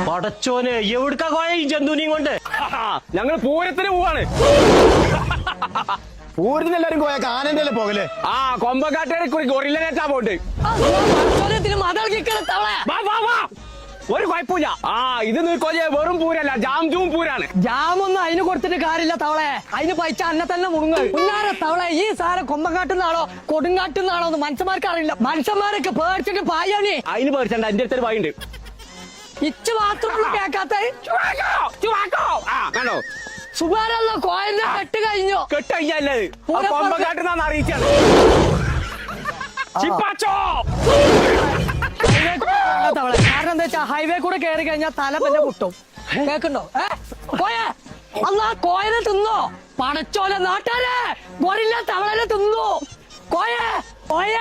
പടച്ചോനെ എവിടുക്കാ കോയ ഈ ജന്തുവിനെയും കൊണ്ട്? ഞങ്ങൾ പൂരത്തിന് പോവാണ്. പൂരത്തിന് എല്ലാരും പോയ കാനന്റെ അല്ലേ പോകല്? ആ കൊമ്പക്കാട്ടുകാരെ കുറി ഗൊറില്ലനേറ്റാ പോണ്ട്. ഒരു കുഴപ്പമില്ല. ആ ഇത് നീക്കോലെ വെറും പൂരല്ല, ജാംജൂം പൂരാണ്. ജാമൊന്നും അതിന് കൊടുത്തിട്ട് കാര്യമില്ല തവളെ. അതിന് പൈസ അന്നെ തന്നെ മുങ്ങ്. ഉന്നാര തവളെ ഈ സാധനം കൊമ്പങ്കാട്ടുന്നാണോ കൊടുങ്കാട്ടുന്നാണോ എന്ന് മനുഷ്യന്മാർക്ക് അറിയില്ല. മനുഷ്യന്മാരൊക്കെ പേടിച്ചിട്ട് പായാണ്. അതിന് പേടിച്ചണ്ട, എന്റെ അടുത്തൊരു വായുണ്ട്. ഇച്ച് മാത്രമല്ല കേക്കാത്ത കണ്ടോ സുബാനല്ലോ കോയന്റെ കെട്ട് കഴിഞ്ഞു. കെട്ട് കഴിഞ്ഞല്ലേ കൊമ്പക്കാട്ടുന്നാന്ന് അറിയിച്ചാണ്. തവളെ കാരണം എന്താ വെച്ചാ ഹൈവേ കൂടെ കയറി കഴിഞ്ഞാൽ തല പിന്നെ പൊട്ടും. കേക്കുണ്ടോ? കോയ അല്ലാ കോയനെ തിന്നോ? പടച്ചോലെ നാട്ടാരെ ഗൊറില്ല തവളനെ തിന്നു. കോയ കോയ